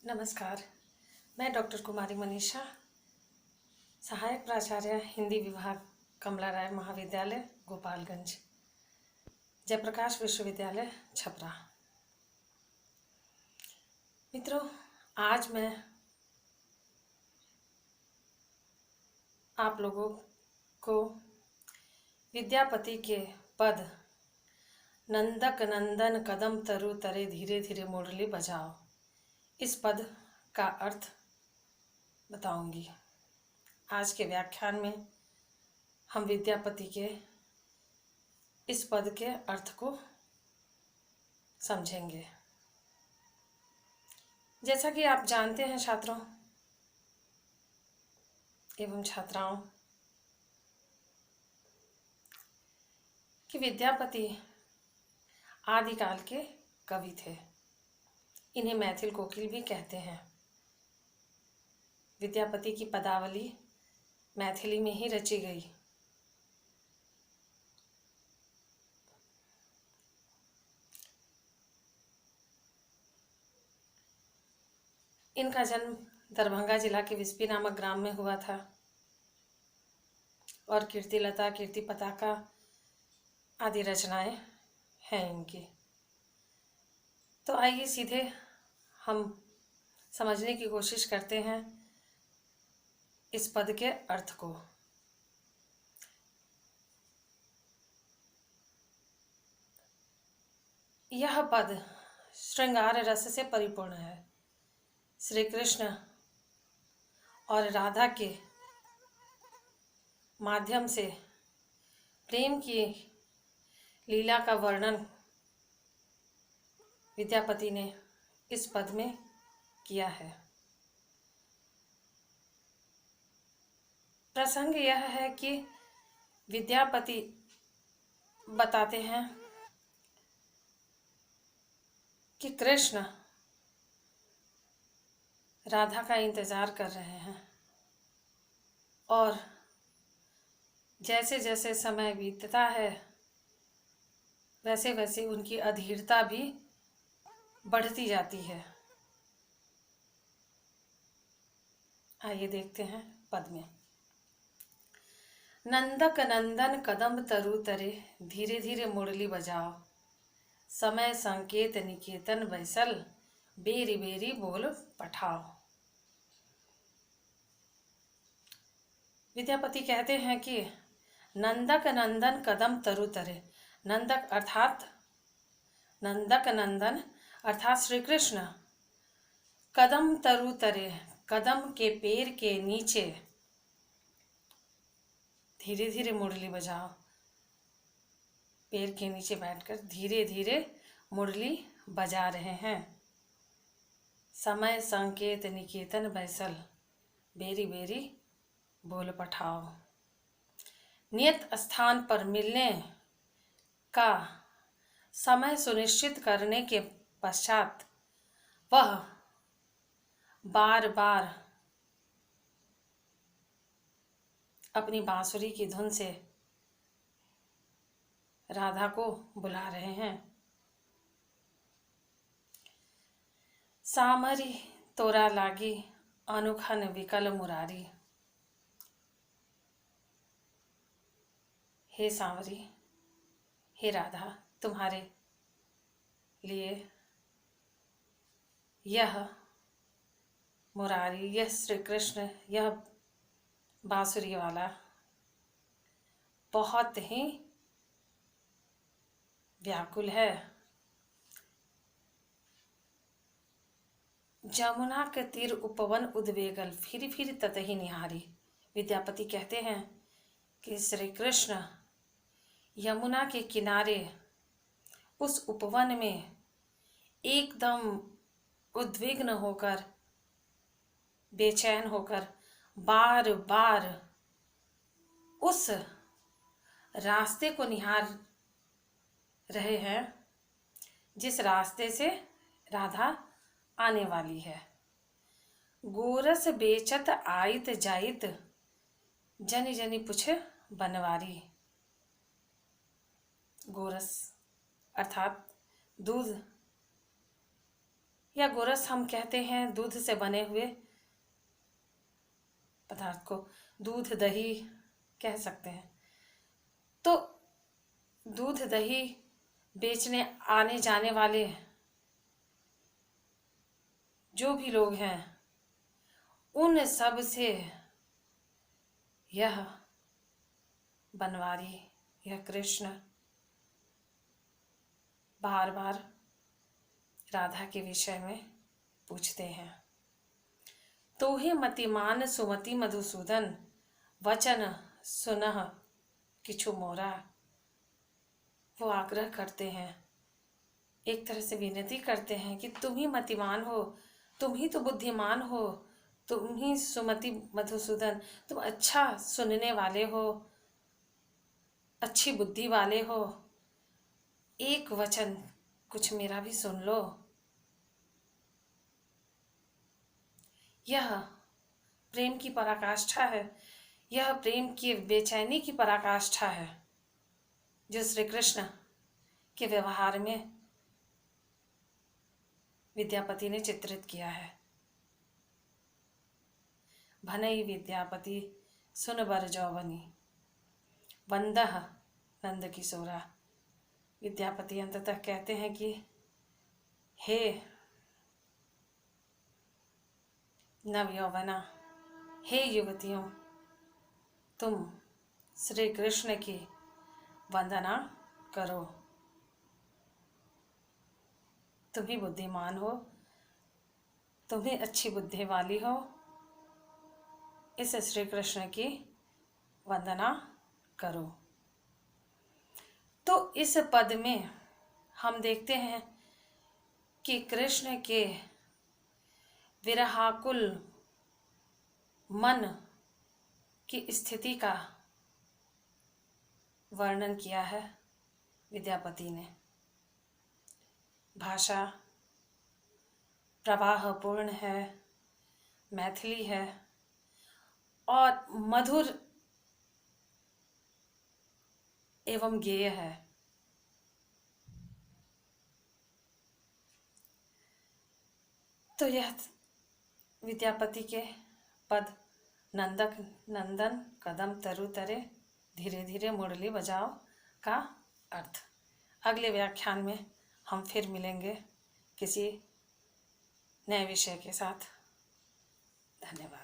नमस्कार। मैं डॉक्टर कुमारी मनीषा, सहायक प्राचार्य हिंदी विभाग, कमला राय महाविद्यालय, गोपालगंज, जयप्रकाश विश्वविद्यालय, छपरा। मित्रों, आज मैं आप लोगों को विद्यापति के पद नंदक नंदन कदम तरु तरे धीरे धीरे मुरली बजाओ, इस पद का अर्थ बताऊंगी। आज के व्याख्यान में हम विद्यापति के इस पद के अर्थ को समझेंगे। जैसा कि आप जानते हैं छात्रों एवं छात्राओं कि विद्यापति आदिकाल के कवि थे। इन्हें मैथिल कोकिल भी कहते हैं। विद्यापति की पदावली मैथिली में ही रची गई। इनका जन्म दरभंगा जिला के विस्पी नामक ग्राम में हुआ था और कीर्तिलता, कीर्ति पताका आदि रचनाएं हैं इनकी। तो आइए सीधे हम समझने की कोशिश करते हैं इस पद के अर्थ को। यह पद श्रृंगार रस से परिपूर्ण है। श्री कृष्ण और राधा के माध्यम से प्रेम की लीला का वर्णन विद्यापति ने इस पद में किया है। प्रसंग यह है कि विद्यापति बताते हैं कि कृष्ण राधा का इंतजार कर रहे हैं और जैसे जैसे समय बीतता है वैसे वैसे उनकी अधीरता भी बढ़ती जाती है। आइए देखते हैं पद में। नंदक नंदन कदम तरु तरे धीरे धीरे मुरली बजाओ, समय संकेत निकेतन बैसल बेरी बेरी बोल पठाओ। विद्यापति कहते हैं कि नंदक नंदन कदम तरु तरे। नंदक नंदन अर्थात श्री कृष्ण कदम तरु तरे, कदम के पेड़ के नीचे धीरे धीरे मुरली बजाओ। पेड़ के नीचे बैठकर धीरे धीरे मुरली बजा रहे हैं। समय संकेत निकेतन बैसल बेरी बेरी बोल पठाओ। नियत स्थान पर मिलने का समय सुनिश्चित करने के पश्चात वह बार बार अपनी बांसुरी की धुन से राधा को बुला रहे हैं। सामरी तोरा लागी अनुखन विकल मुरारी। हे सांवरी, हे राधा, तुम्हारे लिए यह मुरारी, यह श्री कृष्ण, यह बांसुरी वाला बहुत ही व्याकुल है। जमुना के तीर उपवन उद्वेगल फिर ततहि निहारी। विद्यापति कहते हैं कि श्री कृष्ण यमुना के किनारे उस उपवन में एकदम उद्विग्न होकर, बेचैन होकर बार बार उस रास्ते को निहार रहे हैं जिस रास्ते से राधा आने वाली है। गोरस बेचत आइत जाइत जनि जनि पुछ बनवारी। गोरस अर्थात दूध या गोरस हम कहते हैं दूध से बने हुए पदार्थ को, दूध दही कह सकते हैं। तो दूध दही बेचने आने जाने वाले जो भी लोग हैं, उन सब से यह बनवारी, यह कृष्ण बार बार राधा के विषय में पूछते हैं। तो ही मतिमान सुमति मधुसूदन वचन सुनह किछु मोरा। वो आग्रह करते हैं, एक तरह से विनती करते हैं कि तुम ही मतिमान हो, तुम ही तो बुद्धिमान हो, तुम ही सुमति मधुसूदन, तुम अच्छा सुनने वाले हो, अच्छी बुद्धि वाले हो, एक वचन कुछ मेरा भी सुन लो। यह प्रेम की पराकाष्ठा है, यह प्रेम की बेचैनी की पराकाष्ठा है जो श्री कृष्ण के व्यवहार में विद्यापति ने चित्रित किया है। भनई विद्यापति सुन बर जौवनी वंदह नंद किशोरा। विद्यापति अंततः कहते हैं कि हे नव यौवना, हे युवतियों, तुम श्री कृष्ण की वंदना करो। तुम ही बुद्धिमान हो, तुम ही अच्छी बुद्धि वाली हो, इस श्री कृष्ण की वंदना करो। तो इस पद में हम देखते हैं कि कृष्ण के विरहाकुल मन की स्थिति का वर्णन किया है विद्यापति ने। भाषा प्रवाहपूर्ण है, मैथिली है और मधुर एवं गेय है। तो यह विद्यापति के पद नंदक नंदन कदम तरु तरे धीरे धीरे मुरली बजाओ का अर्थ। अगले व्याख्यान में हम फिर मिलेंगे किसी नए विषय के साथ। धन्यवाद।